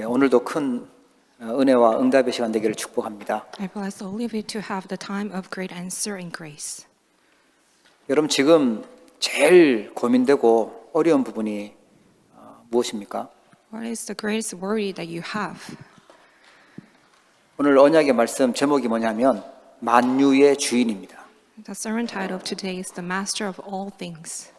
오늘도 큰 은혜와 응답의 시간 되기를 축복합니다. I bless all of you to have the time of great answer and grace. 여러분 지금 제일 고민되고 어려운 부분이 무엇입니까? What is the greatest worry that you have? 오늘 언약의 말씀 제목이 뭐냐면 만유의 주인입니다. The sermon title of today is The Master of All Things.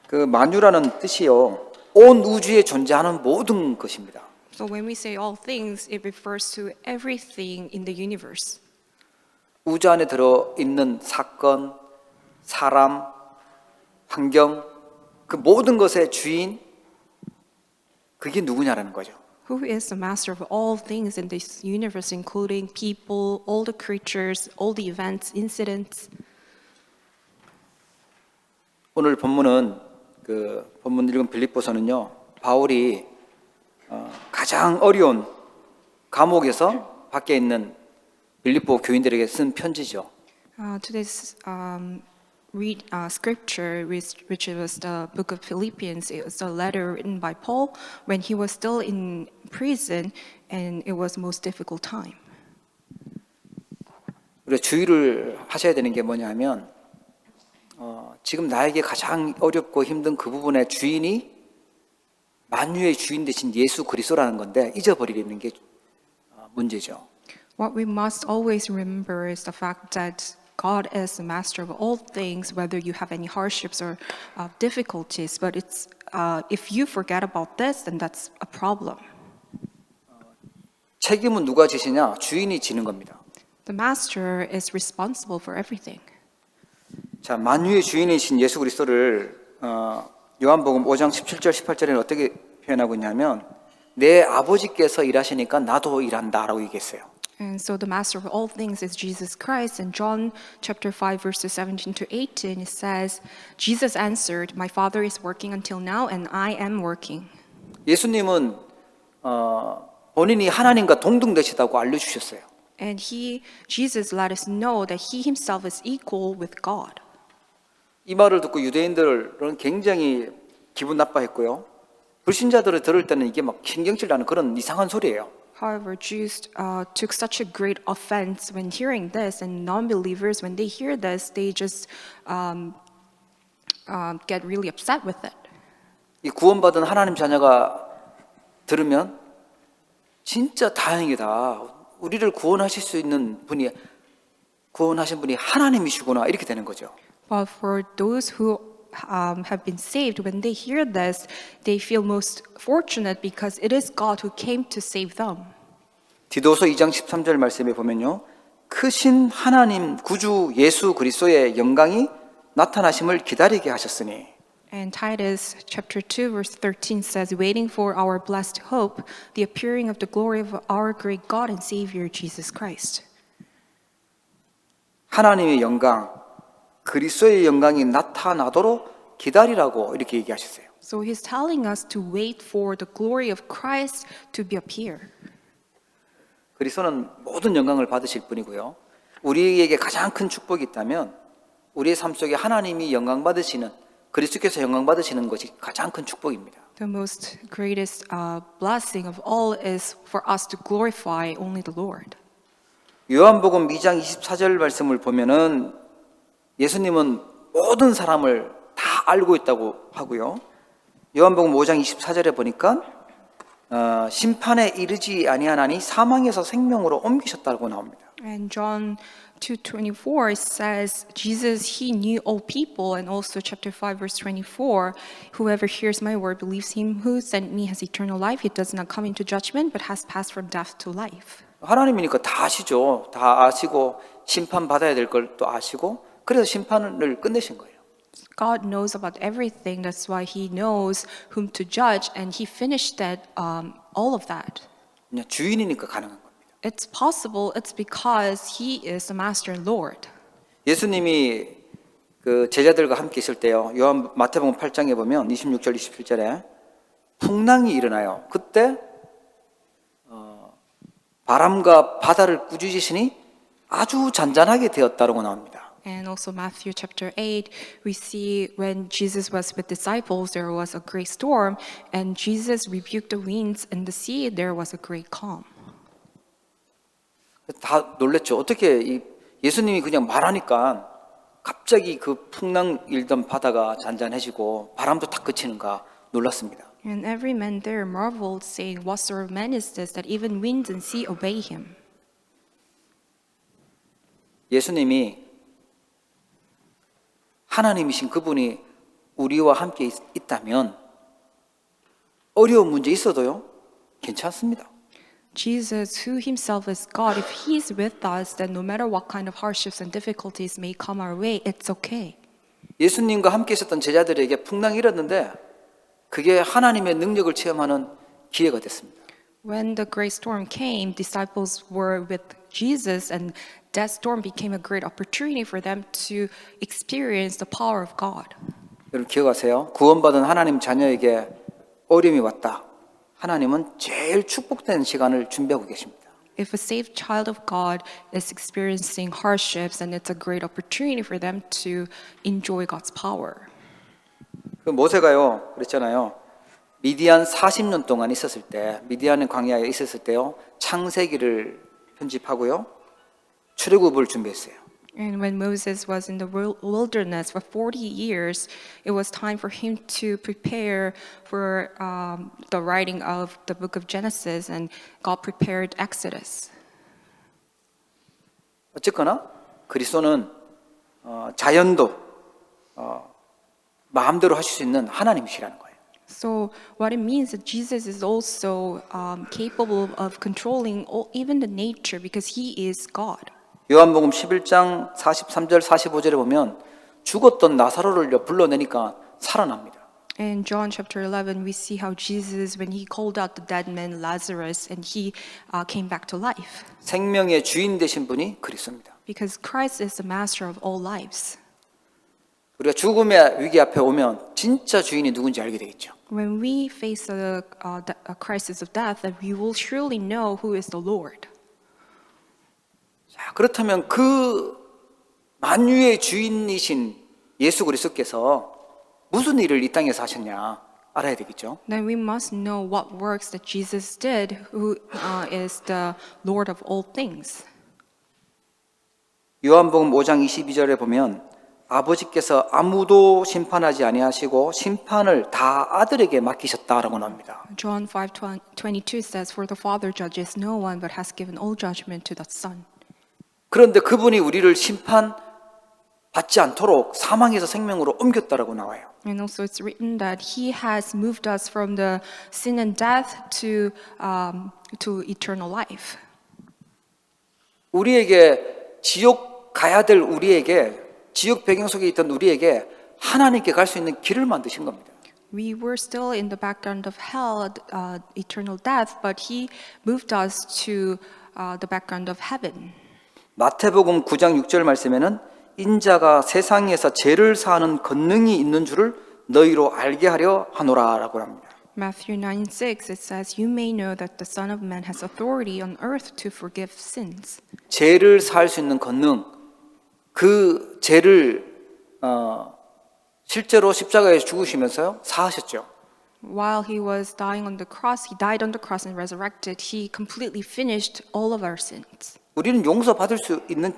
그 만유라는 뜻이요, 온 우주에 존재하는 모든 것입니다. So when we say all things, it refers to everything in the universe. 우주 안에 들어 있는 사건, 사람, 환경, 그 모든 것의 주인, 그게 누구냐라는 거죠. Who is the master of all things in this universe, including people, all the creatures, all the events, incidents? 오늘 본문은 본문 읽은 빌립보서는요, 바울이 가장 어려운 감옥에서 밖에 있는 빌립보 교인들에게 쓴 편지죠. To this scripture, which was the book of Philippians, it was a letter written by Paul when he was still in prison, and it was the most difficult time. 우리가 주의를 하셔야 되는 게 뭐냐면 지금 나에게 가장 어렵고 힘든 그 부분의 주인이 만유의 주인 되신 예수 그리스도라는 건데 잊어버리는 게 문제죠. What we must always remember is the fact that God is the master of all things, whether you have any hardships or difficulties. But if you forget about this, then that's a problem. 책임은 누가 지시냐? 주인이 지는 겁니다. The master is responsible for everything. 자, 만유의 주인이신 예수 그리스도를 요한복음 5장 17절 18절에는 어떻게 표현하고 있냐면 내 아버지께서 일하시니까 나도 일한다라고 얘기했어요. And so the master of all things is Jesus Christ. In John chapter 5 verses 17 to 18 it says, Jesus answered, my Father is working until now and I am working. 예수님은 본인이 하나님과 동등되시다고 알려주셨어요. And Jesus let us know that he himself is equal with God. 이 말을 듣고 유대인들은 굉장히 기분 나빠했고요. 불신자들을 들을 때는 이게 막 신경질 나는 그런 이상한 소리예요. However, Jews took such a great offense when hearing this, and non-believers, when they hear this, they just get really upset with it. 이 구원받은 하나님 자녀가 들으면 진짜 다행이다. 우리를 구원하실 수 있는 구원하신 분이 하나님이시구나 이렇게 되는 거죠. But for those who have been saved, when they hear this, they feel most fortunate because it is God who came to save them. 디도서 2장 13절 말씀에 보면요, 크신 하나님 구주 예수 그리스도의 영광이 나타나심을 기다리게 하셨으니. And Titus chapter 2 verse 13 says, waiting for our blessed hope, the appearing of the glory of our great God and Savior Jesus Christ. 하나님의 영광, 그리스도의 영광이 나타나도록 기다리라고 이렇게 얘기하셨어요. So he's telling us to wait for the glory of Christ to be appear. 그리스도는 모든 영광을 받으실 분이고요. 우리에게 가장 큰 축복이 있다면 우리의 삶 속에 하나님이 영광 받으시는, 그리스도께서 영광 받으시는 것이 가장 큰 축복입니다. The most greatest blessing of all is for us to glorify only the Lord. 요한복음 2장 24절 말씀을 보면은 예수님은 모든 사람을 다 알고 있다고 하고요. 요한복음 5장 24절에 보니까 심판에 이르지 아니하나니 사망에서 생명으로 옮기셨다고 나옵니다. And John 2:24 says, Jesus, he knew all people, and also chapter 5 verse 24, whoever hears my word believes him who sent me has eternal life. He does not come into judgment, but has passed from death to life. 하나님이니까 다 아시죠. 다 아시고 심판 받아야 될 걸 또 아시고 그래서 심판을 끝내신 거예요. God knows about everything. That's why he knows whom to judge, and he finished that all of that. 그냥 주인이니까 가능한 겁니다. It's possible. It's because he is the master and Lord. 예수님이 그 제자들과 함께 있을 때요. 마태복음 8장에 보면 26절 27절에 풍랑이 일어나요. 그때 바람과 바다를 꾸짖으시니 아주 잔잔하게 되었다라고 나옵니다. And also Matthew chapter 8, we see when Jesus was with disciples, there was a great storm, and Jesus rebuked the winds and the sea, there was a great calm. 다 놀랬죠. 어떻게 예수님이 그냥 말하니까 갑자기 그 풍랑 일던 바다가 잔잔해지고 바람도 탁 그치는가 놀랐습니다. And every man there marveled, saying, "What sort of man is this that even winds and sea obey him?" 예수님이 하나님이신 그분이 우리와 함께 있다면 어려운 문제 있어도요 괜찮습니다. Jesus, who himself is God, if he's with us, then no matter what kind of hardships and difficulties may come our way, it's okay. 예수님과 함께 있었던 제자들에게 풍랑이 일었는데 그게 하나님의 능력을 체험하는 기회가 됐습니다. When the great storm came, disciples were with Jesus, and that storm became a great opportunity for them to experience the power of God. 여러분 기억하세요. 구원받은 하나님 자녀에게 어려움이 왔다. 하나님은 제일 축복된 시간을 준비하고 계십니다. If a saved child of God is experiencing hardships, and it's a great opportunity for them to enjoy God's power. 그 모세가요 그랬잖아요. 미디안 40년 동안 있었을 때, 미디안 광야에 있었을 때요 창세기를 편집하고요 출애굽을 준비했어요. And when Moses was in the wilderness for 40 years, it was time for him to prepare for the writing of the book of Genesis, and God prepared Exodus. 어쨌거나 그리스도는 자연도 마음대로 하실 수 있는 하나님이시라는 거예요. So what it means that Jesus is also capable of controlling even the nature because he is God. 요한복음 11장 43절 45절에 보면 죽었던 나사로를 불러내니까 살아납니다. In John chapter 11, we see how Jesus, when he called out the dead man Lazarus, and he came back to life. 생명의 주인 되신 분이 그리스도입니다. Because Christ is the master of all lives. 우리가 죽음의 위기 앞에 오면 진짜 주인이 누군지 알게 되겠죠. When we face a crisis of death, that we will surely know who is the Lord. 자, 그렇다면 그 만유의 주인이신 예수 그리스도께서 무슨 일을 이 땅에서 하셨냐 알아야 되겠죠. Then we must know what works that Jesus did, who is the Lord of all things. 요한복음 5장 22절에 보면 아버지께서 아무도 심판하지 아니하시고 심판을 다 아들에게 맡기셨다라고 나옵니다. John 5:22 says, "For the Father judges no one, but has given all judgment to the Son." 그런데 그분이 우리를 심판받지 않도록 사망에서 생명으로 옮겼다라고 나와요. And also it's written that he has moved us from the sin and death to eternal life. 우리에게 지옥 가야 될 우리에게 지옥 배경 속에 있던 우리에게 하나님께 갈 수 있는 길을 만드신 겁니다. We were still in the background of hell, eternal death, but he moved us to the background of heaven. 마태복음 9장 6절 말씀에는 인자가 세상에서 죄를 사하는 권능이 있는 줄을 너희로 알게 하려 하노라라고 합니다. Matthew 9:6 it says, "You may know that the Son of Man has authority on earth to forgive sins." 죄를 사할 수 있는 권능, 그 죄를 실제로 십자가에 죽으시면서요 사하셨죠. While he was dying on the cross, he died on the cross and resurrected. He completely finished all of our sins. 우리는 용서받을 수 있는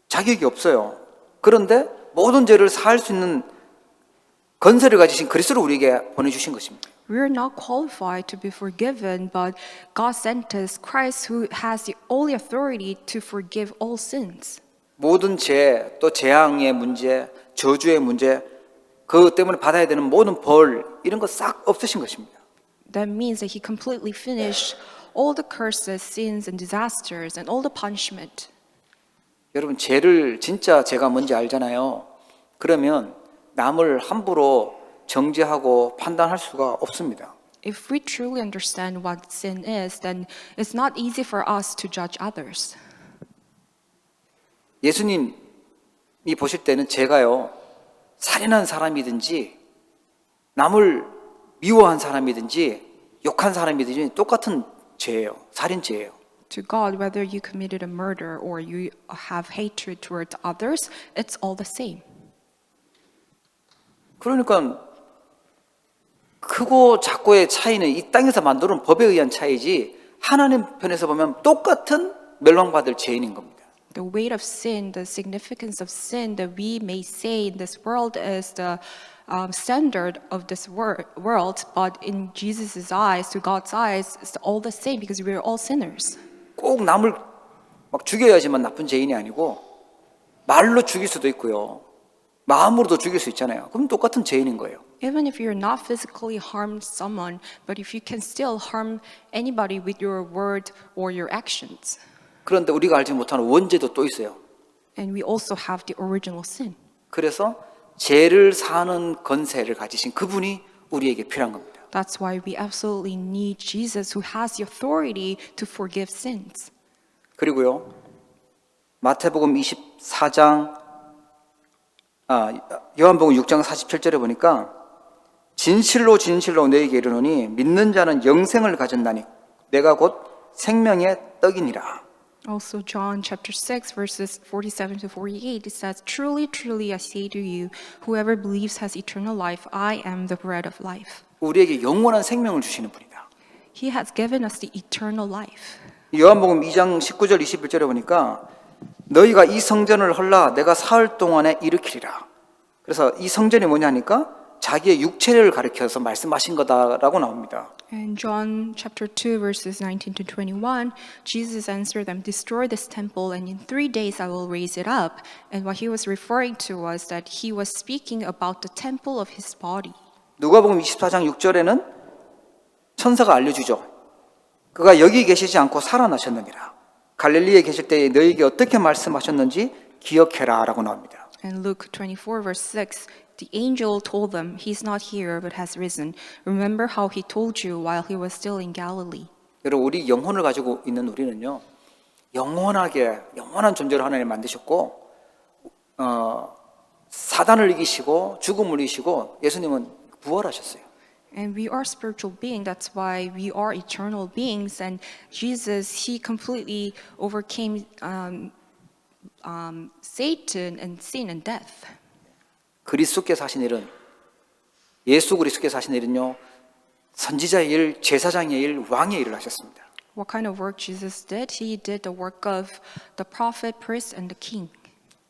자격이 없어요. 그런데 모든 죄를 사할 수 있는 권세를 가지신 그리스도를 우리에게 보내주신 것입니다. We are not qualified to be forgiven, but God sent us Christ who has the only authority to forgive all sins. 모든 죄, 또 재앙의 문제, 저주의 문제, 그것 때문에 받아야 되는 모든 벌 이런 거 싹 없으신 것입니다. That means that he completely finished all the curses, sins, and disasters, and all the punishment. 여러분 죄를 진짜 죄가 뭔지 알잖아요. 그러면 남을 함부로 정죄하고 판단할 수가 없습니다. If we truly understand what sin is, then it's not easy for us to judge others. 예수님이 보실 때는 죄가요 살인한 사람이든지 남을 미워한 사람이든지 욕한 사람이든지 똑같은 죄예요. 살인죄예요. to God, whether you committed a murder or you have hatred towards others, it's all the same. 그러니까 크고 작고의 차이는 이 땅에서 만드는 법에 의한 차이지 하나님 편에서 보면 똑같은 멸망받을 죄인인 겁니다. The weight of sin, the significance of sin that we may say in this world is the standard of this world, but in Jesus' eyes, to God's eyes, it's all the same because we are all sinners. 꼭 남을 막 죽여야지만 나쁜 죄인이 아니고 말로 죽일 수도 있고요. 마음으로도 죽일 수 있잖아요. 그럼 똑같은 죄인인 거예요. Even if you're not physically harmed someone, but if you can still harm anybody with your word or your actions. 그런데 우리가 알지 못하는 원죄도 또 있어요. And we also have the original sin. 그래서 죄를 사는 권세를 가지신 그분이 우리에게 필요한 겁니다. That's why we absolutely need Jesus who has the authority to forgive sins. 그리고요. 마태복음 24장 요한복음 6장 47절에 보니까 진실로 진실로 너희에게 이르노니 믿는 자는 영생을 가졌나니 내가 곧 생명의 떡이니라. Also John chapter 6 verses 47 to 48 it says truly truly I say to you whoever believes has eternal life I am the bread of life. 우리에게 영원한 생명을 주시는 분이다. He has given us the eternal life. 요한복음 2장 19절 21절에 보니까 너희가 이 성전을 헐라 내가 사흘 동안에 일으키리라. 그래서 이 성전이 뭐냐니까 자기의 육체를 가리켜서 말씀하신 거다라고 나옵니다. In John chapter 2 verses 19 to 21, Jesus answered them, destroy this temple and in 3 days I will raise it up. And what he was referring to was that he was speaking about the temple of his body. 누가복음 24장 6절에는 천사가 알려주죠. 그가 여기 계시지 않고 살아나셨느니라. 갈릴리에 계실 때에 너희에게 어떻게 말씀하셨는지 기억해라 라고 나옵니다. And Luke 24 verse 6, the angel told them, he's not here but has risen. Remember how he told you while he was still in Galilee. 여러분 우리 영혼을 가지고 있는 우리는요. 영원한 존재로 하나님 만드셨고 사단을 이기시고 죽음을 이기시고 예수님은 부활하셨어요. And we are spiritual beings. That's why we are eternal beings. And Jesus, he completely overcame Satan and sin and death. 그리스도께서 하신 일은 예수 그리스도께서 하신 일은요. 선지자의 일, 제사장의 일, 왕의 일을 하셨습니다. What kind of work Jesus did? He did the work of the prophet, priest, and the king.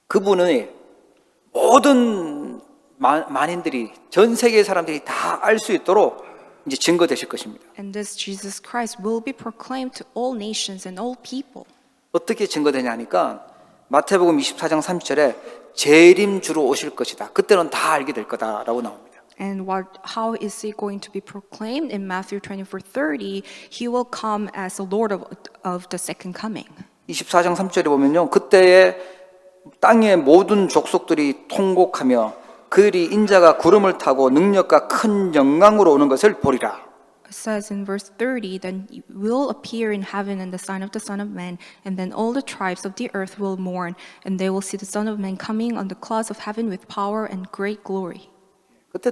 그분의 모든 만인들이 전 세계 사람들이 다 알 수 있도록 이제 증거되실 것입니다. And this Jesus Christ will be proclaimed to all nations and all people. 어떻게 증거되냐 하니까 마태복음 24장 30절에 재림주로 오실 것이다. 그때는 다 알게 될 거다라고 나옵니다. And how is he going to be proclaimed? In Matthew 24:30, he will come as the Lord of the second coming. 24장 3절에 보면요. 그때에 땅의 모든 족속들이 통곡하며 그들이 인자가 구름을 타고 능력과 큰 영광으로 오는 것을 보리라. It says in verse 30, then will appear in heaven and the sign of the Son of Man, and then all the tribes of the earth will mourn, and they will see the Son of Man coming on the clouds of heaven with power and great glory. 그때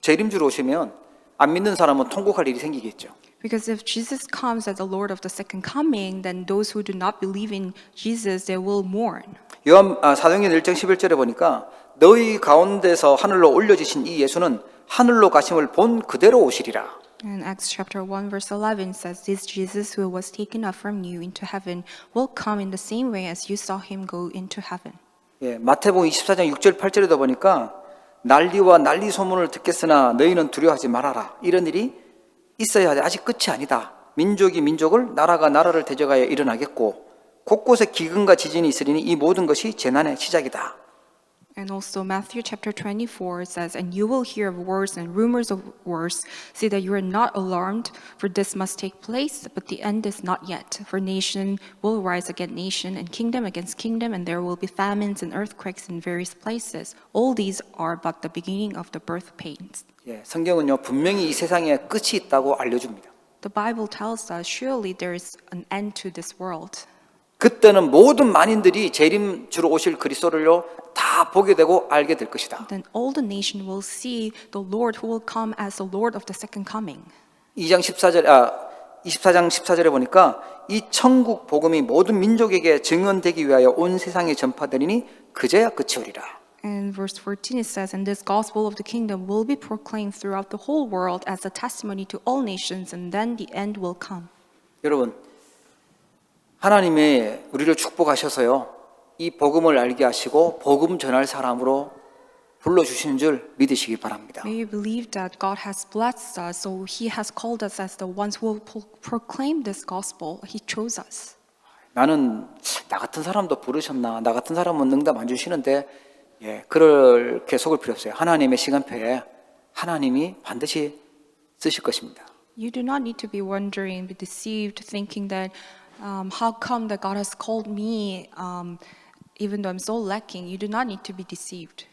재림주로 오시면 안 믿는 사람은 통곡할 일이 생기겠죠. Because if Jesus comes as the Lord of the second coming, then those who do not believe in Jesus, they will mourn. 사도행전 1장 11절에 보니까 너희 가운데서 하늘로 올려지신 이 예수는 하늘로 가심을 본 그대로 오시리라. And Acts chapter 1 verse 11 says, this Jesus who was taken up from you into heaven will come in the same way as you saw him go into heaven. 예, 마태복음 24장 6절 8절에도 보니까 난리와 난리 소문을 듣겠으나 너희는 두려워하지 말아라. 이런 일이 있어야 돼. 아직 끝이 아니다. 민족이 민족을 나라가 나라를 대적하여 일어나겠고 곳곳에 기근과 지진이 있으리니 이 모든 것이 재난의 시작이다. And also Matthew chapter 24 says, and you will hear of wars and rumors of wars. See that you are not alarmed, for this must take place, but the end is not yet. For nation will rise against nation, and kingdom against kingdom, and there will be famines and earthquakes in various places. All these are but the beginning of the birth pains. 예, 성경은요 분명히 이 세상에 끝이 있다고 알려줍니다. The Bible tells us surely there is an end to this world. 그때는 모든 만인들이 재림주로 오실 그리스도를요 다 보게 되고 알게 될 것이다. Then all the nation will see the Lord who will come as the Lord of the second coming. 2장 24장 14절에 보니까 이 천국 복음이 모든 민족에게 증언되기 위하여 온 세상에 전파되리니 그제야 끝이 오리라. And verse 14 it says, "And this gospel of the kingdom will be proclaimed throughout the whole world as a testimony to all nations, and then the end will come." 여러분, 하나님이 우리를 축복하셔서요, 이 복음을 알게 하시고 복음 전할 사람으로 불러주시는 줄 믿으시기 바랍니다. May you believe that God has blessed us, so He has called us as the ones who will proclaim this gospel. He chose us. 나는 나 같은 사람도 부르셨나? 나 같은 사람은 응답 안 주시는데, 그렇게 속을 필요 없어요. 하나님의 시간표에 하나님이 반드시 쓰실 것입니다. You do not need to be wondering, be deceived, thinking that how come that God has called me, even though I'm so lacking. You do not need to be deceived.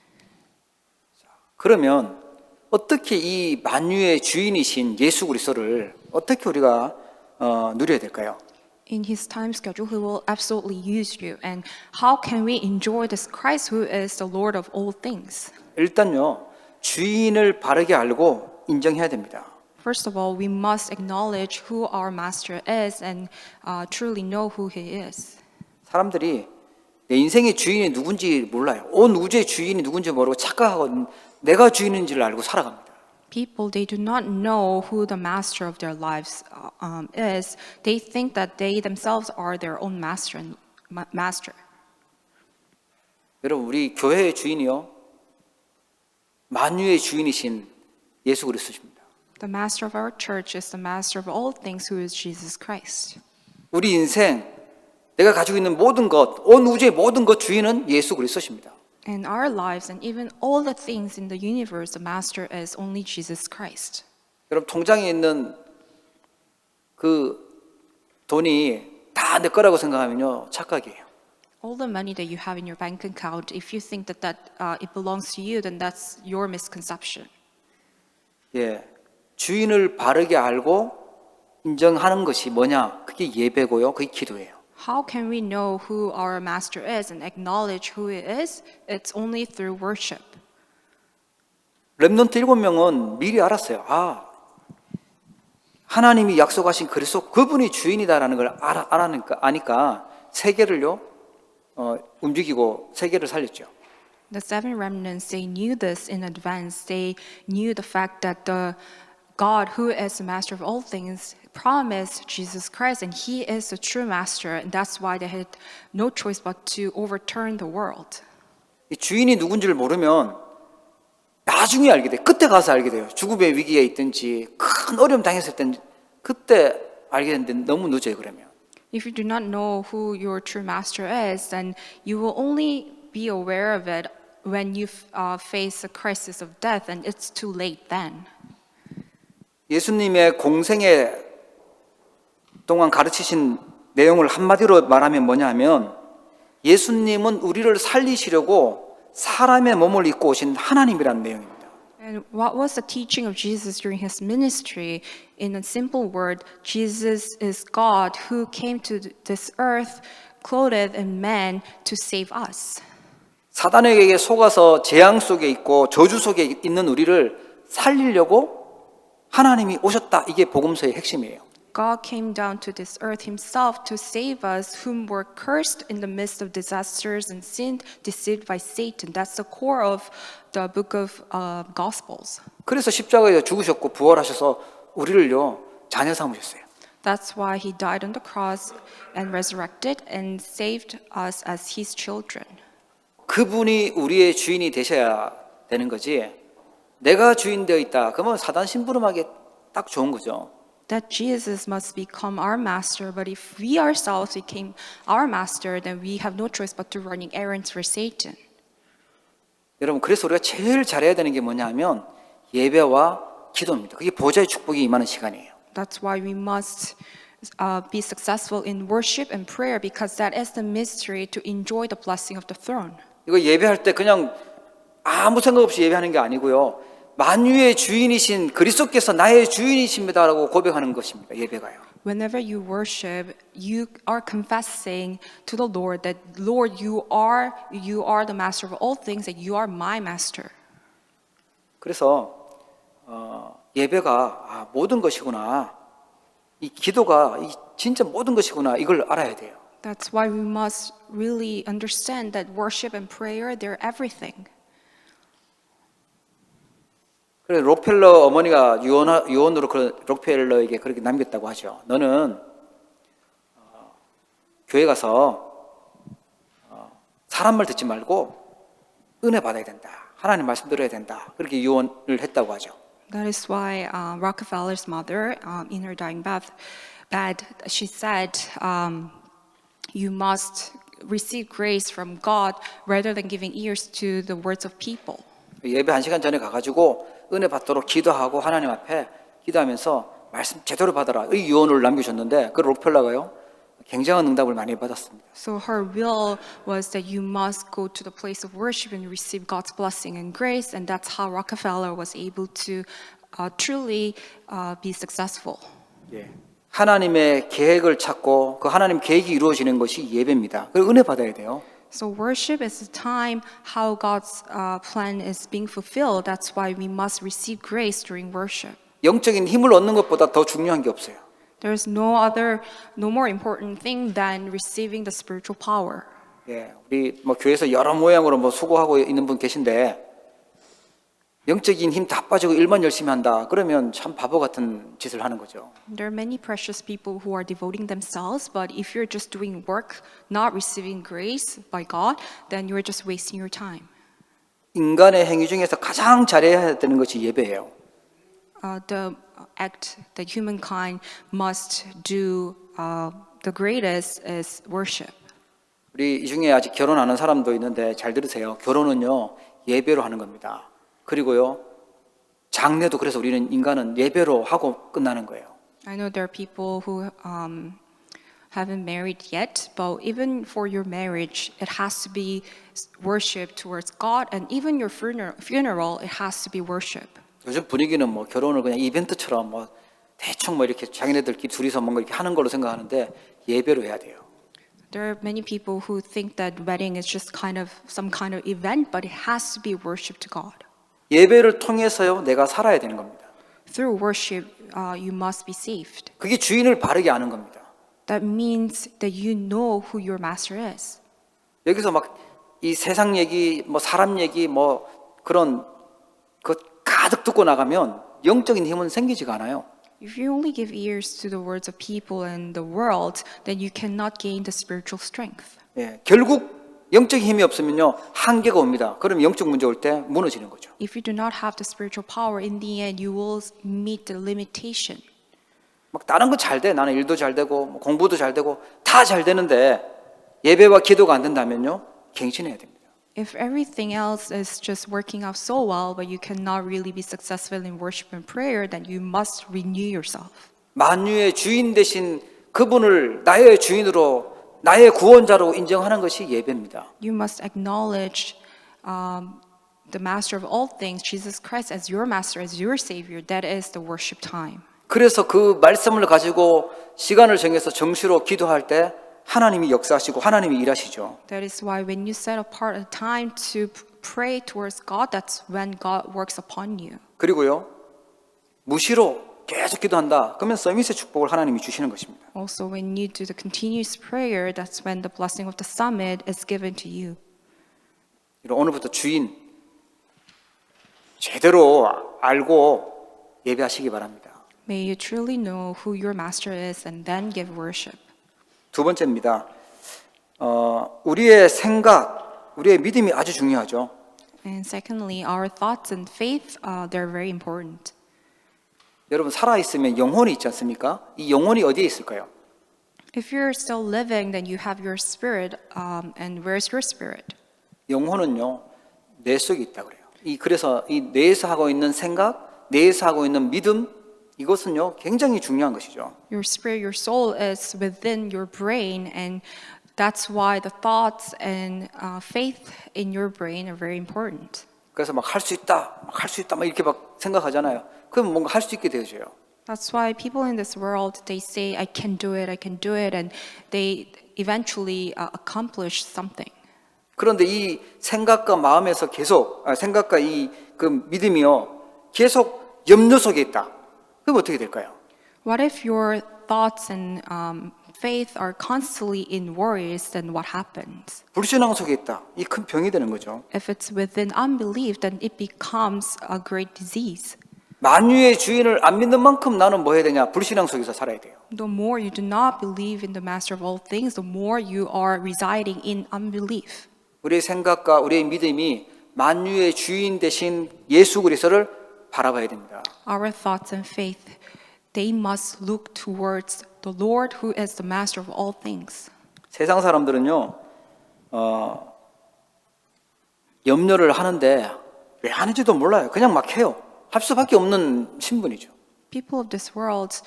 그러면 어떻게 이 만유의 주인이신 예수 그리스도를 어떻게 우리가 누려야 될까요? In His time schedule, He will absolutely use you. And how can we enjoy this Christ who is the Lord of all things? 일단요, 주인을 바르게 알고 인정해야 됩니다. First of all, we must acknowledge who our Master is and truly know who He is. 사람들이 내 인생의 주인이 누군지 몰라요. 온 우주의 주인이 누군지 모르고 착각하고 내가 주인인지를 알고 살아갑니다. People, they do not know who the master of their lives is. They think that they themselves are their own master and master. 여러분, 우리 교회의 주인이요, 만유의 주인이신 예수 그리스도십니다. The master of our church is the master of all things, who is Jesus Christ. 우리 인생, 내가 가지고 있는 모든 것, 온 우주의 모든 것 주인은 예수 그리스도십니다. In our lives and even all the things in the universe, the master is only Jesus Christ. 여러분, 통장에 있는 그 돈이 다 내 거라고 생각하면요, 착각이에요. All the money that you have in your bank account, if you think that it belongs to you, then that's your misconception. 주인을 바르게 알고 인정하는 것이 뭐냐? 그게 예배고요, 그게 기도예요. How can we know who our master is and acknowledge who he is? It's only through worship. 렘넌트 7명은 미리 알았어요. 하나님이 약속하신 그리스도 그분이 주인이다라는 걸 아니까 세계를요 움직이고 세계를 살렸죠. The seven remnants, they knew this in advance. They knew the fact that the God, who is the master of all things, promised Jesus Christ, and He is the true master, and that's why they had no choice but to overturn the world. 이 주인이 누군지를 모르면 나중에 알게 돼요. 그때 가서 알게 돼요. 죽음의 위기에 있든지 큰 어려움 당했을 땐 그때 알게 되는데 너무 늦어요. 그러면. If you do not know who your true master is, then you will only be aware of it when you face a crisis of death, and it's too late then. 예수님의 공생애 동안 가르치신 내용을 한마디로 말하면 뭐냐 하면 예수님은 우리를 살리시려고 사람의 몸을 입고 오신 하나님이라는 내용입니다. And what was the teaching of Jesus during his ministry? In a simple word, Jesus is God who came to this earth clothed in man to save us. 사단에게 속아서 재앙 속에 있고 저주 속에 있는 우리를 살리려고 하나님이 오셨다. 이게 복음서의 핵심이에요. God came down to this earth himself to save us whom were cursed in the midst of disasters and sin, deceived by Satan. That's the core of the book of Gospels. 그래서 십자가에 죽으셨고 부활하셔서 우리를요 자녀 삼으셨어요. That's why he died on the cross and resurrected and saved us as his children. 그분이 우리의 주인이 되셔야 되는 거지. 내가 주인 되어 있다. 그러면 사단 심부름하기 딱 좋은 거죠. That Jesus must become our master, but if we ourselves became our master, then we have no choice but to running errands for Satan. 여러분, 그래서 우리가 제일 잘해야 되는 게 뭐냐 하면 예배와 기도입니다. 그게 보좌의 축복이 임하는 시간이에요. That's why we must be successful in worship and prayer, because that is the mystery to enjoy the blessing of the throne. 이거 예배할 때 그냥 아무 생각 없이 예배하는 게 아니고요. 만유의 주인이신 그리스도께서 나의 주인이십니다라고 고백하는 것입니다. 예배가요. Whenever you worship, you are confessing to the Lord that, Lord, you are the master of all things, that you are my master. 그래서 예배가 모든 것이구나. 이 기도가 진짜 모든 것이구나 이걸 알아야 돼요. That's why we must really understand that worship and prayer, they're everything. 그래서 록펠러 어머니가 유언으로 록펠러에게 그렇게 남겼다고 하죠. 너는 교회 가서 사람 말 듣지 말고 은혜 받아야 된다. 하나님 말씀 들어야 된다. 그렇게 유언을 했다고 하죠. That is why Rockefeller's mother, in her dying bed, she said, you must receive grace from God rather than giving ears to the words of people. 예배 1시간 전에 가가지고 은혜 받도록 기도하고 하나님 앞에 기도하면서 말씀 제대로 받아라. 이 유언을 남겨줬는데 그 록펠러가요 굉장한 응답을 많이 받았습니다. So her will was that you must go to the place of worship and receive God's blessing and grace, and that's how Rockefeller was able to truly be successful. 예. 하나님의 계획을 찾고 그 하나님 계획이 이루어지는 것이 예배입니다. 그리고 은혜 받아야 돼요. So worship is the time how God's plan is being fulfilled. That's why we must receive grace during worship. 영적인 힘을 얻는 것보다 더 중요한 게 없어요. There's no more important thing than receiving the spiritual power. 예, 우리 교회에서 여러 모양으로 수고하고 있는 분 계신데 영적인 힘 다 빠지고 일만 열심히 한다. 그러면 참 바보 같은 짓을 하는 거죠. There are many precious people who are devoting themselves, but if you're just doing work, not receiving grace by God, then you're just wasting your time. 인간의 행위 중에서 가장 잘해야 되는 것이 예배예요. The act that humankind must do the greatest is worship. 우리 이 중에 아직 결혼 안 한 사람도 있는데 잘 들으세요. 결혼은요 예배로 하는 겁니다. 그리고요 장례도 그래서 우리는 인간은 예배로 하고 끝나는 거예요. I know there are people who haven't married yet, but even for your marriage, it has to be worship towards God, and even your funeral, it has to be worship. 요즘 분위기는 결혼을 그냥 이벤트처럼 대충 이렇게 자기네들끼리 둘이서 뭔가 이렇게 하는 걸로 생각하는데 예배로 해야 돼요. There are many people who think that wedding is just some kind of event, but it has to be worship to God. 예배를 통해서요 내가 살아야 되는 겁니다. Through worship, you must be saved. 그게 주인을 바르게 아는 겁니다. That means that you know who your master is. 여기서 이 세상 얘기, 사람 얘기, 그런 것 가득 듣고 나가면 영적인 힘은 생기지가 않아요. If you only give ears to the words of people and the world, then you cannot gain the spiritual strength. 예, 결국 영적인 힘이 없으면요 한계가 옵니다. 그럼 영적 문제 올 때 무너지는 거죠. If you do not have the spiritual power, in the end, you will meet the limitation. 다른 거 잘 돼. 나는 일도 잘 되고 공부도 잘 되고 다 잘 되는데 예배와 기도가 안 된다면요 갱신해야 됩니다. If everything else is just working out so well, but you cannot really be successful in worship and prayer, then you must renew yourself. 만유의 주인 되신 그분을 나의 주인으로 나의 구원자로 인정하는 것이 예배입니다. You must acknowledge the master of all things, Jesus Christ, as your master, as your savior. That is the worship time. 그래서 그 말씀을 가지고 시간을 정해서 정시로 기도할 때 하나님이 역사하시고 하나님이 일하시죠. That is why when you set apart a time to pray towards God, that's when God works upon you. 그리고요 무시로 계속 기도한다. 그러면 서밋의 축복을 하나님이 주시는 것입니다. Also, when you do the continuous prayer, that's when the blessing of the summit is given to you. 오늘부터 주인 제대로 알고 예배하시기 바랍니다. May you truly know who your master is and then give worship. 두 번째입니다. 우리의 생각, 우리의 믿음이 아주 중요하죠. And secondly, our thoughts and faith, they're very important. 여러분 살아있으면 영혼이 있지 않습니까? 이 영혼이 어디에 있을까요? If you're still living, then you have your spirit, and where's your spirit? 영혼은요 뇌 속에 있다고 그래요. 그래서 이 뇌에서 하고 있는 생각, 뇌에서 하고 있는 믿음 이것은요 굉장히 중요한 것이죠. Your spirit, your soul is within your brain, and that's why the thoughts and faith in your brain are very important. 그래서 할 수 있다, 할 수 있다, 이렇게 생각하잖아요. 그럼 뭔가 할 수 있게 되어져요. That's why people in this world, they say, I can do it, and they eventually accomplish something. 그런데 이 생각과 마음에서 계속 생각과 그 믿음이요 계속 염려 속에 있다. 그럼 어떻게 될까요? What if your thoughts and faith are constantly in worries, then what happens? 불신앙 속에 있다. 이 큰 병이 되는 거죠. If it's within unbelief, then it becomes a great disease. 만유의 주인을 안 믿는 만큼 나는 뭐 해야 되냐? 불신앙 속에서 살아야 돼요. The more you do not believe in the master of all things, the more you are residing in unbelief. 우리의 생각과 우리의 믿음이 만유의 주인 되신 예수 그리스도를 바라봐야 됩니다. Our thoughts and faith, they must look towards the Lord who is the master of all things. 세상 사람들은요, 염려를 하는데 왜 하는지도 몰라요. 그냥 막 해요. 할 수밖에 없는 신분이죠. People of this world,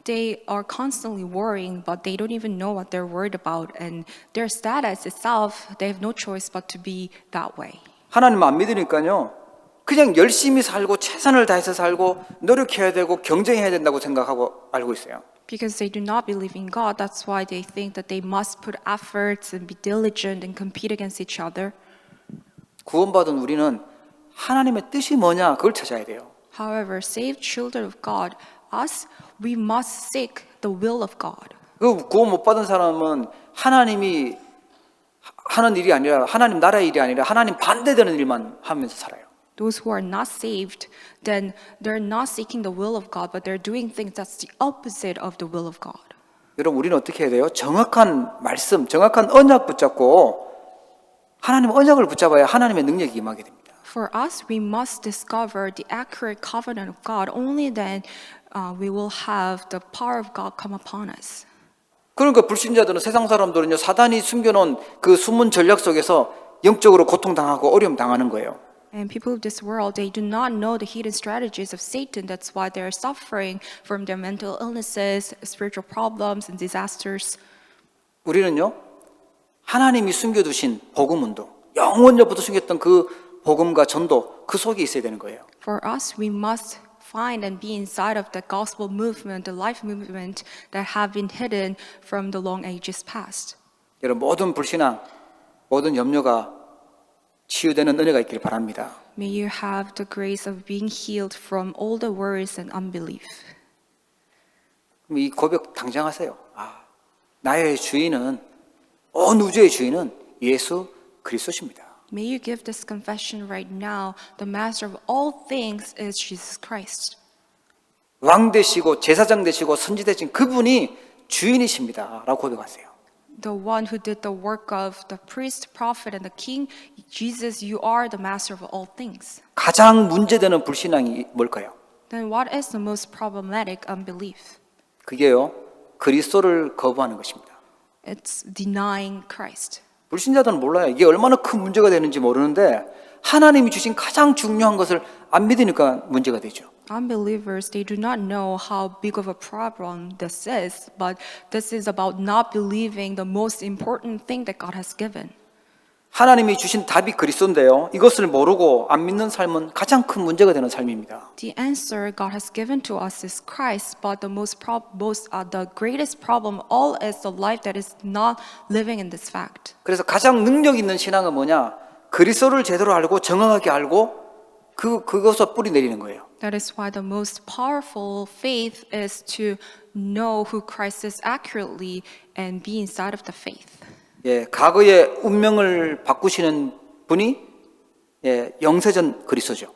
they are constantly worrying, but they don't even know what they're worried about. And their status itself, they have no choice but to be that way. 하나님 안 믿으니까요, 그냥 열심히 살고 최선을 다해서 살고 노력해야 되고 경쟁해야 된다고 생각하고 알고 있어요. Because they do not believe in God, that's why they think that they must put efforts and be diligent and compete against each other. 구원받은 우리는 하나님의 뜻이 뭐냐 그걸 찾아야 돼요. However, saved children of God, us, we must seek the will of God. 그 구원 못 받은 사람은 하나님이 하는 일이 아니라 하나님 나라의 일이 아니라 하나님 반대되는 일만 하면서 살아요. Those who are not saved, then they're not seeking the will of God, but they're doing things that's the opposite of the will of God. 여러분 우리는 어떻게 해야 돼요? 정확한 말씀, 정확한 언약 붙잡고 하나님 언약을 붙잡아야 하나님의 능력이 임하게 됩니다. For us, we must discover the accurate covenant of God. Only then we will have the power of God come upon us. 그러니까 불신자들은 세상 사람들은요 사단이 숨겨놓은 그 숨은 전략 속에서 영적으로 고통당하고 어려움 당하는 거예요. And people of this world, they do not know the hidden strategies of Satan. That's why they are suffering from their mental illnesses, spiritual problems, and disasters. 우리는요 하나님이 숨겨두신 복음 운동, 영원전부터 숨겼던 그 복음과 전도 그 속에 있어야 되는 거예요. For us, we must find and be inside of the gospel movement, the life movement that have been hidden from the long ages past. 여러분 모든 불신앙, 모든 염려가 치유되는 은혜가 있길 바랍니다. May you have the grace of being healed from all the worries and unbelief. 그럼 이 고백 당장 하세요. 나의 주인은 온 우주의 주인은 예수 그리스도십니다. May you give this confession right now. The master of all things is Jesus Christ. 왕 되시고 제사장 되시고 선지 되신 그분이 주인이십니다. 라고 고백하세요. The one who did the work of the priest, prophet, and the king, Jesus, you are the master of all things. 가장 문제되는 불신앙이 뭘까요? Then what is the most problematic unbelief? 그게요 그리스도를 거부하는 것입니다. It's denying Christ. 불신자들은 몰라요. 이게 얼마나 큰 문제가 되는지 모르는데 하나님이 주신 가장 중요한 것을 안 믿으니까 문제가 되죠. Unbelievers, they do not know how big of a problem this is, but this is about not believing the most important thing that God has given. 하나님이 주신 답이 그리스도인데요. 이것을 모르고 안 믿는 삶은 가장 큰 문제가 되는 삶입니다. The answer God has given to us is Christ, but the the greatest problem all is the life that is not living in this fact. 그래서 가장 능력 있는 신앙은 뭐냐? 그리스도를 제대로 알고 정확하게 알고 그것을 뿌리 내리는 거예요. That is why the most powerful faith is to know who Christ is accurately and be inside of the faith. 예, 과거의 운명을 바꾸시는 분이 영세전 그리스도죠.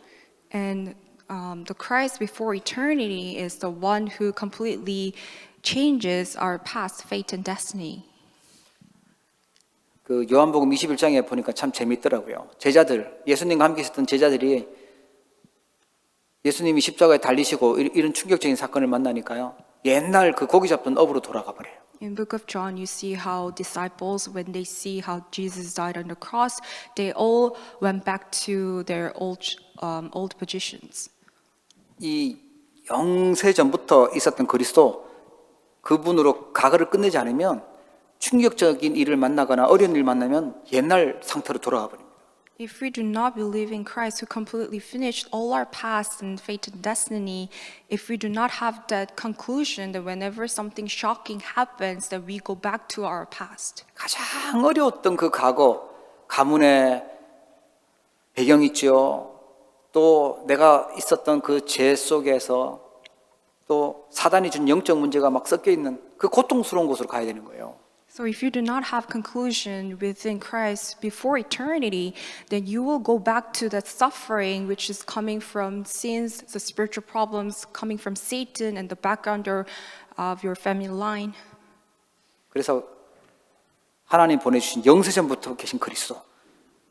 And the Christ before eternity is the one who completely changes our past, fate, and destiny. 그 요한복음 21장에 보니까 참 재밌더라고요. 제자들, 예수님과 함께 있었던 제자들이 예수님이 십자가에 달리시고 이런 충격적인 사건을 만나니까요. 옛날 그 고기 잡던 업으로 돌아가 버려요. In Book of John, you see how disciples, when they see how Jesus died on the cross, they all went back to their old positions. 이 영세전부터 있었던 그리스도 그분으로 과거를 끝내지 않으면 충격적인 일을 만나거나 어려운 일을 만나면 옛날 상태로 돌아가 버립니다. If we do not believe in Christ who completely finished all our past and fate and destiny, if we do not have that conclusion that whenever something shocking happens, that we go back to our past. 가장 어려웠던 그 과거, 가문의 배경이 있죠. 또 내가 있었던 그 죄 속에서 또 사단이 준 영적 문제가 막 섞여 있는 그 고통스러운 곳으로 가야 되는 거예요. So if you do not have conclusion within Christ before eternity, then you will go back to that suffering which is coming from sins, the spiritual problems coming from Satan and the background of your family line. 그래서 하나님 보내주신 영세전부터 계신 그리스도,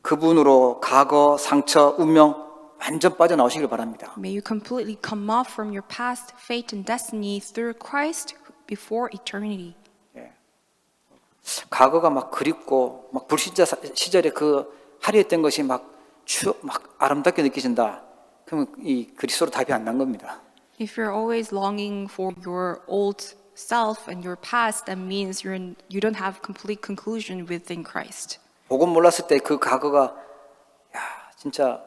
그분으로 과거, 상처, 운명 완전 빠져나오시길 바랍니다. May you completely come off from your past fate and destiny through Christ before eternity. 과거가 막 그립고 막 불신자 시절에 그 화려했던 것이 막 아름답게 느껴진다. 그러면 이 그리스도로 답이 안 난 겁니다. If you're always longing for your old self and your past, that means you don't have complete conclusion within Christ. 복음 몰랐을 때 그 과거가 야 진짜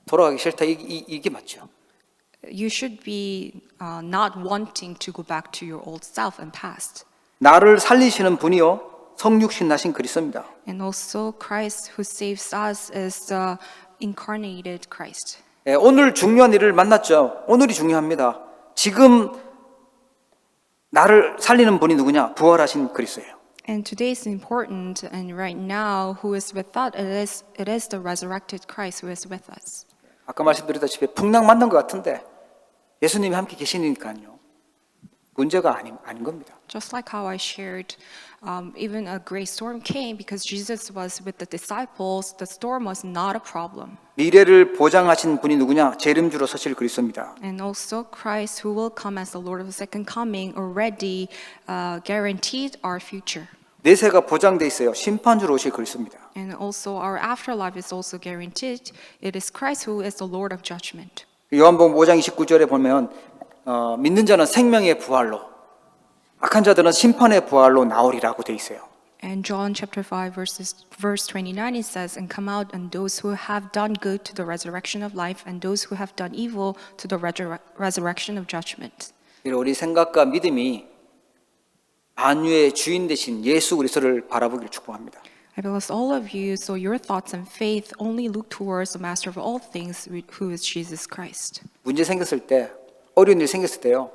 돌아가기 싫다 이게 맞죠. You should be not wanting to go back to your old self and past. 나를 살리시는 분이요 성육신 나신 그리스도입니다. And also Christ who saves us is the incarnated Christ. 오늘 중요한 일을 만났죠. 오늘이 중요합니다. 지금 나를 살리는 분이 누구냐? 부활하신 그리스도예요. And today is important, and right now, who is with us? It is the resurrected Christ who is with us. 아까 말씀드렸다시피 풍랑 만난 것 같은데 예수님이 함께 계시니까요. 문제가 아닌 겁니다. Just like how I shared, even a great storm came because Jesus was with the disciples. The storm was not a problem. 미래를 보장하신 분이 누구냐? 재림주로 서실 그리스도입니다. And also Christ, who will come as the Lord of the second coming, already guaranteed our future. 내세가 보장돼 있어요. 심판주로 오실 그리스도입니다. And also our afterlife is also guaranteed. It is Christ who is the Lord of judgment. 요한복음 5장 29절에 보면 믿는 자는 생명의 부활로, 악한 자들은 심판의 부활로 나오리라고 돼 있어요. And John chapter 5 verse 29 it says, and come out and those who have done good to the resurrection of life, and those who have done evil to the resurrection of judgment. 우리 생각과 믿음이 만유의 주인 되신 예수 그리스도를 바라보기를 축복합니다. I bless all of you, so your thoughts and faith only look towards the master of all things, who is Jesus Christ. 문제 생겼을 때, 어려운 일 생겼을 때요.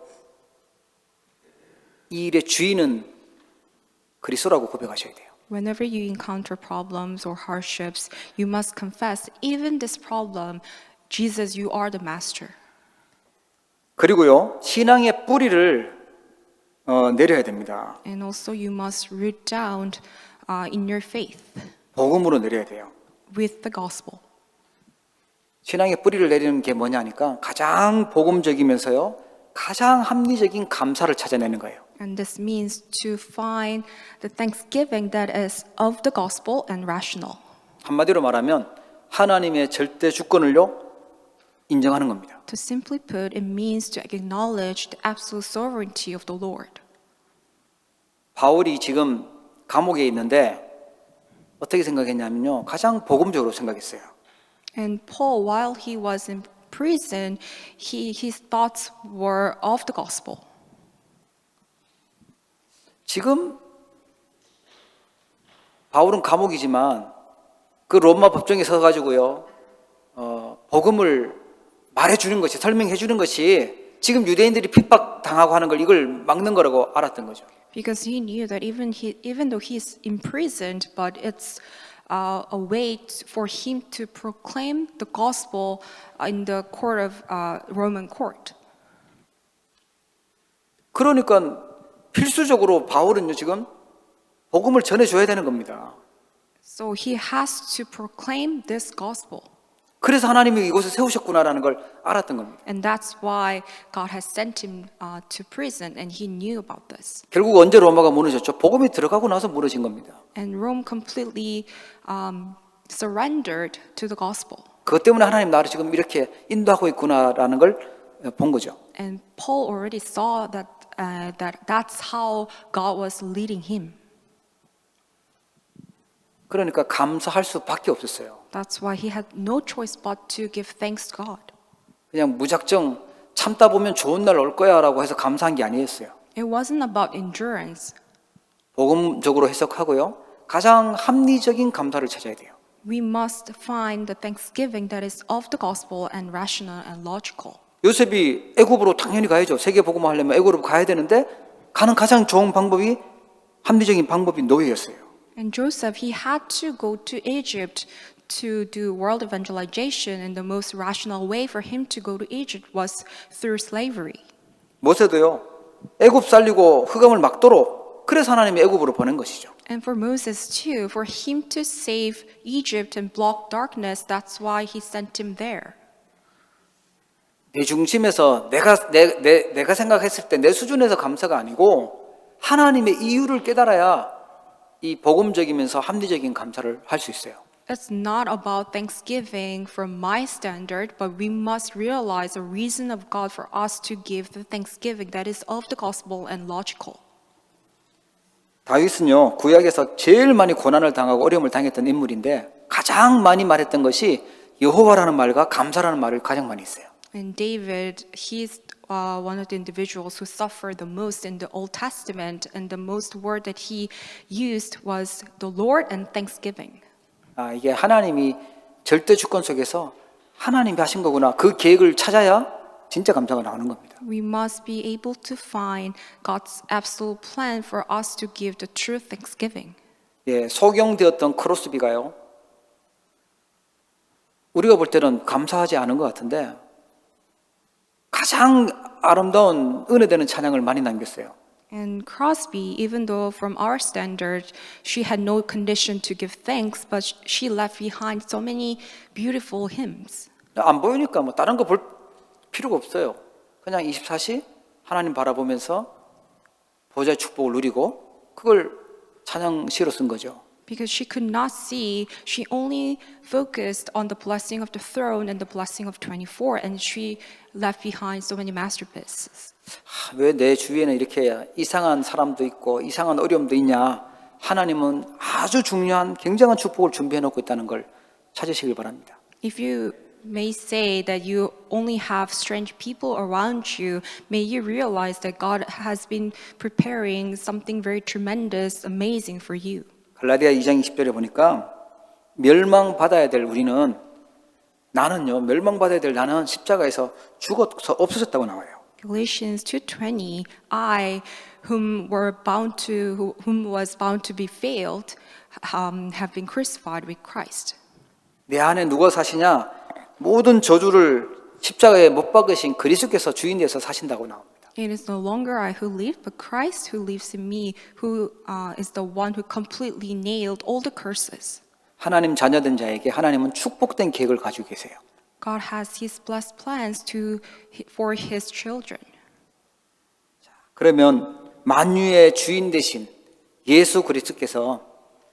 이 일의 주인은 그리스도라고 고백하셔야 돼요. Whenever you encounter problems or hardships, you must confess, even this problem, Jesus, you are the master. 그리고요, 신앙의 뿌리를 내려야 됩니다. And also you must root down in your faith 복음으로 내려야 돼요. with the gospel. 신앙의 뿌리를 내리는 게 뭐냐 하니까 가장 복음적이면서요, 가장 합리적인 감사를 찾아내는 거예요. And this means to find the thanksgiving that is of the gospel and rational. 한마디로 말하면 하나님의 절대 주권을요, 인정하는 겁니다. To simply put, it means to acknowledge the absolute sovereignty of the Lord. 바울이 지금 감옥에 있는데 어떻게 생각했냐면요, 가장 복음적으로 생각했어요. And Paul, while he was in prison, his thoughts were of the gospel. 지금 바울은 감옥이지만 그 로마 법정에 서가지고요, 복음을 말해주는 것이, 설명해주는 것이 지금 유대인들이 핍박당하고 하는 걸 이걸 막는 거라고 알았던 거죠. Because he knew that even though he's imprisoned, but it's a way for him to proclaim the gospel in the court of Roman court. 그러니까 필수적으로 바울은요, 지금 복음을 전해줘야 되는 겁니다. So he has to proclaim this gospel. 그래서 하나님이 이곳에 세우셨구나라는 걸 알았던 겁니다. And that's why God has sent him to prison, and he knew about this. 결국 언제 로마가 무너졌죠? 복음이 들어가고 나서 무너진 겁니다. And Rome completely surrendered to the gospel. 그것 때문에 하나님 나를 지금 이렇게 인도하고 있구나라는 걸 본 거죠. And Paul already saw that that's how God was leading him. 그러니까 감사할 수밖에 없었어요. That's why he had no choice but to give thanks to God. 그냥 무작정 참다 보면 좋은 날 올 거야라고 해서 감사한 게 아니었어요. It wasn't about endurance. 복음적으로 해석하고요, 가장 합리적인 감사를 찾아야 돼요. We must find the thanksgiving that is of the gospel and rational and logical. 요셉이 애굽으로 당연히 가야죠. 세계 복음화 하려면 애굽으로 가야 되는데 가는 가장 좋은 방법이 합리적인 방법이 노예였어요. And Joseph, he had to go to Egypt to do world evangelization, and the most rational way for him to go to Egypt was through slavery. 모세도요. 애굽 살리고 흑암을 막도록 그래서 하나님이 애굽으로 보낸 것이죠. And for Moses too, for him to save Egypt and block darkness, that's why he sent him there. 내 중심에서 내가 생각했을 때 내 수준에서 감사가 아니고 하나님의 이유를 깨달아야 이 복음적이면서 합리적인 감사를 할 수 있어요. It's not about thanksgiving from my standard, but we must realize the reason of God for us to give the thanksgiving that is of the gospel and logical. 다윗은요, 구약에서 제일 많이 고난을 당하고 어려움을 당했던 인물인데 가장 많이 말했던 것이 여호와라는 말과 감사라는 말을 가장 많이 했어요. And David, he's one of the individuals who suffered the most in the Old Testament, and the most word that he used was the Lord and thanksgiving. 이게 하나님이 절대 주권 속에서 하나님이 하신 거구나. 그 계획을 찾아야 진짜 감사가 나오는 겁니다. We must be able to find God's absolute plan for us to give the true thanksgiving. 예, 소경되었던 크로스비가요. 우리가 볼 때는 감사하지 않은 것 같은데 가장 아름다운 은혜되는 찬양을 많이 남겼어요. And Crosby, even though from our standard, she had no condition to give thanks, but she left behind so many beautiful hymns. 안 보이니까 뭐 다른 거 볼 필요가 없어요. 그냥 24시 하나님 바라보면서 보좌의 축복을 누리고 그걸 찬양시로 쓴 거죠. Because she could not see, she only focused on the blessing of the throne and the blessing of 24, and she left behind so many masterpieces. 왜 내 주위에는 이렇게 이상한 사람도 있고 이상한 어려움도 있냐? 하나님은 아주 중요한 굉장한 축복을 준비해 놓고 있다는 걸 찾으시길 바랍니다. If you may say that you only have strange people around you, may you realize that God has been preparing something very tremendous, amazing for you. 갈라디아 2장 20절에 보니까 멸망받아야 될 우리는 나는요 멸망받아야 될 나는 십자가에서 죽어서 없어졌다고 나와요. Galatians 2:20, I, whom was bound to be failed, have been crucified with Christ. 내 안에 누가 사시냐? 모든 저주를 십자가에 못 박으신 그리스도께서 주인 되어서 사신다고 나옵니다. It is no longer I who live, but Christ who lives in me, who is the one who completely nailed all the curses. 하나님 자녀된 자에게 하나님은 축복된 계획을 가지고 계세요. God has His blessed plans for His children. 그러면 만유의 주인 되신 예수 그리스도께서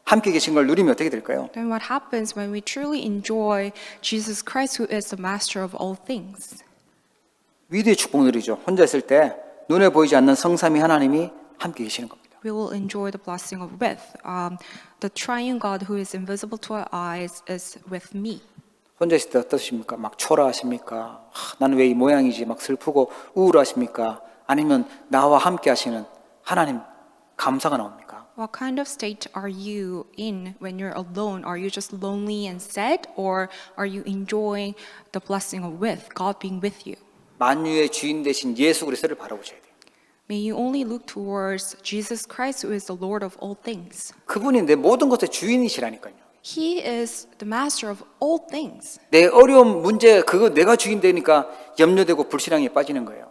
함께 계신 걸 누리면 어떻게 될까요? Then what happens when we truly enjoy Jesus Christ, who is the master of all things? 위대의 축복 누리죠. 혼자 있을 때 눈에 보이지 않는 성삼위 하나님이 함께 계시는 겁니다. We will enjoy the blessing of with. The triune God who is invisible to our eyes is with me. 혼자 있을 때 어떠십니까? 막 초라하십니까? 나는 왜 이 모양이지? 막 슬프고 우울하십니까? 아니면 나와 함께 하시는 하나님 감사가 나옵니까? What kind of state are you in when you're alone? Are you just lonely and sad, or are you enjoying the blessing of with, God being with you? 만유의 주인 되신 예수 그리스도를 바라보셔야 돼요. May you only look towards Jesus Christ, who is the Lord of all things. 그분이 내 모든 것의 주인이시라니까요. He is the master of all things. 내 어려움, 문제 그거 내가 주인 되니까 염려되고 불신앙에 빠지는 거예요.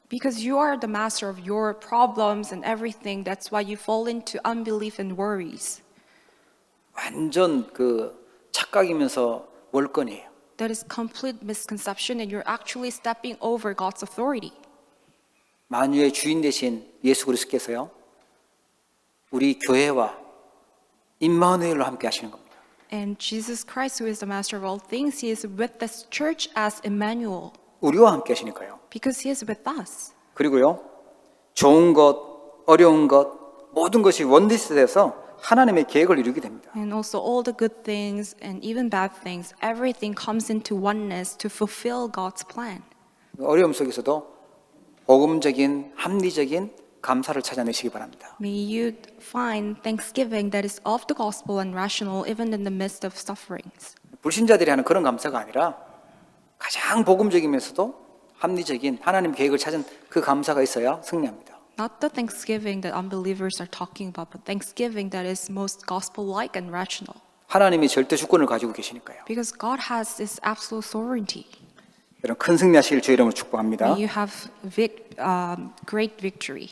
Because you are the master of your problems and everything, that's why you fall into unbelief and worries. 완전 그 착각이면서 월권이에요. That is complete misconception, and you're actually stepping over God's authority. 만유의 주인 되신 예수 그리스도께서요. 우리 교회와 임마누엘로 함께 하시는 겁니다. And Jesus Christ, who is the master of all things, He is with this church as Emmanuel. 우리와 함께 하시니까요. Because He is with us. 그리고요. 좋은 것, 어려운 것 모든 것이 원리스돼서 하나님의 계획을 이루게 됩니다. And also all the good things and even bad things, everything comes into oneness to fulfill God's plan. 어려움 속에서도 복음적인 합리적인 감사를 찾아내시기 바랍니다. May you find thanksgiving that is of the gospel and rational even in the midst of sufferings. 불신자들이 하는 그런 감사가 아니라 가장 복음적이면서도 합리적인 하나님 계획을 찾은 그 감사가 있어야 승리합니다. Not the thanksgiving that unbelievers are talking about, but thanksgiving that is most gospel-like and rational. 하나님이 절대 주권을 가지고 계시니까요. Because God has this absolute sovereignty. 여러분 큰 승리하시길 주의 이름으로 축복합니다. May you have great victory.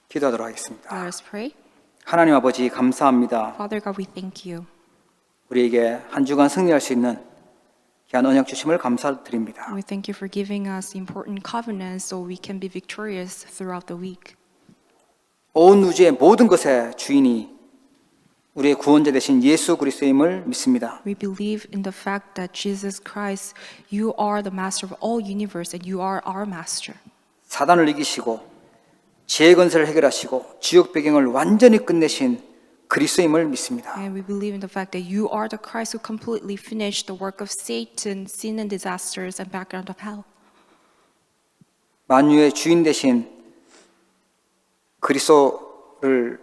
기도하도록 하겠습니다. Let us pray. 하나님 아버지 감사합니다. Father God, we thank you. 우리에게 한 주간 승리할 수 있는 귀한 언약 주심을 감사드립니다. We thank you for giving us important covenants so we can be victorious throughout the week. 온 우주의 모든 것의 주인이 우리의 구원자 되신 예수 그리스도임을 믿습니다. We believe in the fact that Jesus Christ, you are the master of all universe and you are our master. 사단을 이기시고 지혜 건설을 해결하시고 지옥 배경을 완전히 끝내신 그리스도임을 믿습니다. And we believe in the fact that you are the Christ who completely finished the work of Satan, sin and disasters and background of hell. 만유의 주인 되신 그리스도를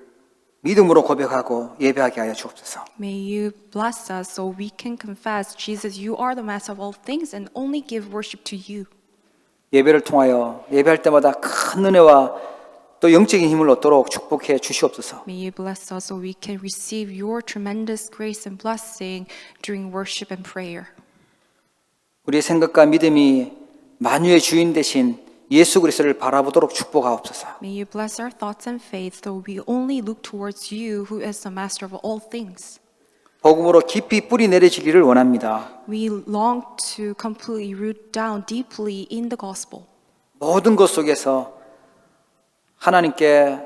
믿음으로 고백하고 예배하게 하여 주옵소서. May you bless us so we can confess, Jesus, you are the master of all things and only give worship to you. 예배를 통하여 예배할 때마다 큰 은혜와 또 영적인 힘을 얻도록 축복해 주시옵소서. May you bless us so we can receive your tremendous grace and blessing during worship and prayer. 우리의 생각과 믿음이 만유의 주인 되신 예수 그리스도를 바라보도록 축복하옵소서. May you bless our thoughts and faith so we only look towards you who is the master of all things. 복음으로 깊이 뿌리 내려지기를 원합니다. We long to completely root down deeply in the gospel. 모든 것 속에서 하나님께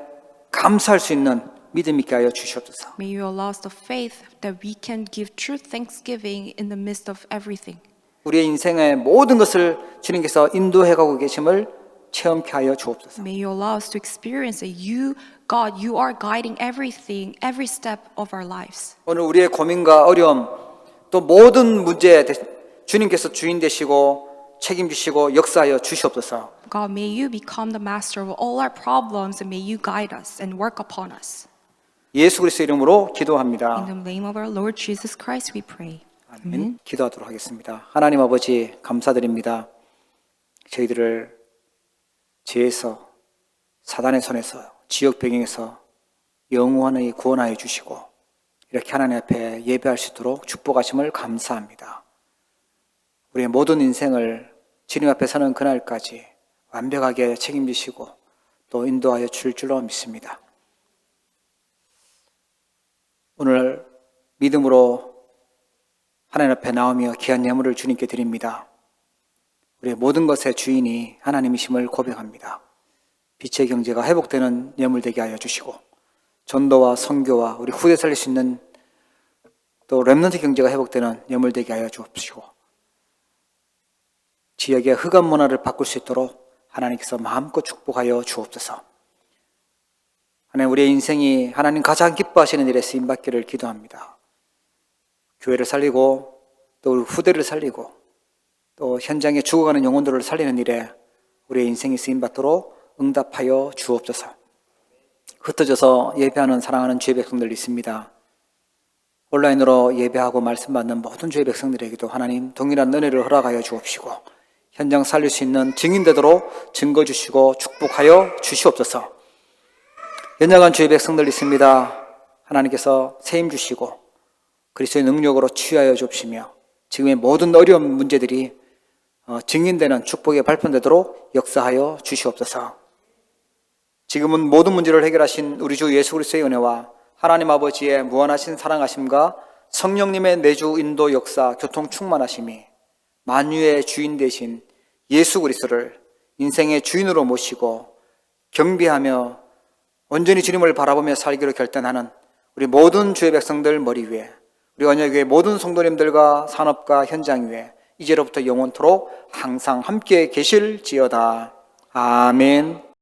감사할 수 있는 믿음 있게 하여 주시옵소서. May you allow us the faith that we can give true thanksgiving in the midst of everything. 우리의 인생의 모든 것을 주님께서 인도해 가고 계심을 체험케 하여 주옵소서. May you allow us to experience that you, God, you are guiding everything, every step of our lives. 오늘 우리의 고민과 어려움 또 모든 문제에 주님께서 주인 되시고 책임지시고 역사하여 주시옵소서. God, may you become the master of all our problems and may you guide us and work upon us. 예수 그리스도 이름으로 In 기도합니다. the name of our Lord Jesus Christ we pray. 아멘. 기도하도록 하겠습니다. 하나님 아버지 감사드립니다. 저희들을 죄에서 사단의 손에서 지역 배경에서 영원히 구원하여 주시고 이렇게 하나님 앞에 예배할 수 있도록 축복하심을 감사합니다. 우리의 모든 인생을 주님 앞에 서는 그날까지 완벽하게 책임지시고 또 인도하여 줄 줄로 믿습니다. 오늘 믿음으로 하나님 앞에 나오며 귀한 예물을 주님께 드립니다. 우리의 모든 것의 주인이 하나님이심을 고백합니다. 빛의 경제가 회복되는 예물 되게 하여 주시고 전도와 선교와 우리 후대 살릴 수 있는 또 렘넌트 경제가 회복되는 예물 되게 하여 주옵시고 지역의 흑암 문화를 바꿀 수 있도록 하나님께서 마음껏 축복하여 주옵소서. 하나님 우리의 인생이 하나님 가장 기뻐하시는 일에 쓰임받기를 기도합니다. 교회를 살리고 또 우리 후대를 살리고 또 현장에 죽어가는 영혼들을 살리는 일에 우리의 인생이 쓰임받도록 응답하여 주옵소서. 흩어져서 예배하는 사랑하는 주의 백성들 있습니다. 온라인으로 예배하고 말씀 받는 모든 주의 백성들에게도 하나님 동일한 은혜를 허락하여 주옵시고 현장 살릴 수 있는 증인되도록 증거 주시고 축복하여 주시옵소서. 연약한 주의 백성들 있습니다. 하나님께서 세임 주시고 그리스도의 능력으로 치유하여 주옵시며 지금의 모든 어려운 문제들이 증인되는 축복의 발판되도록 역사하여 주시옵소서. 지금은 모든 문제를 해결하신 우리 주 예수 그리스도의 은혜와 하나님 아버지의 무한하신 사랑하심과 성령님의 내주 인도 역사 교통 충만하심이 만유의 주인 되신 예수 그리스도를 인생의 주인으로 모시고 경배하며 온전히 주님을 바라보며 살기로 결단하는 우리 모든 주의 백성들 머리 위에 우리 언약교회 모든 성도님들과 산업과 현장 위에 이제로부터 영원토록 항상 함께 계실지어다. 아멘.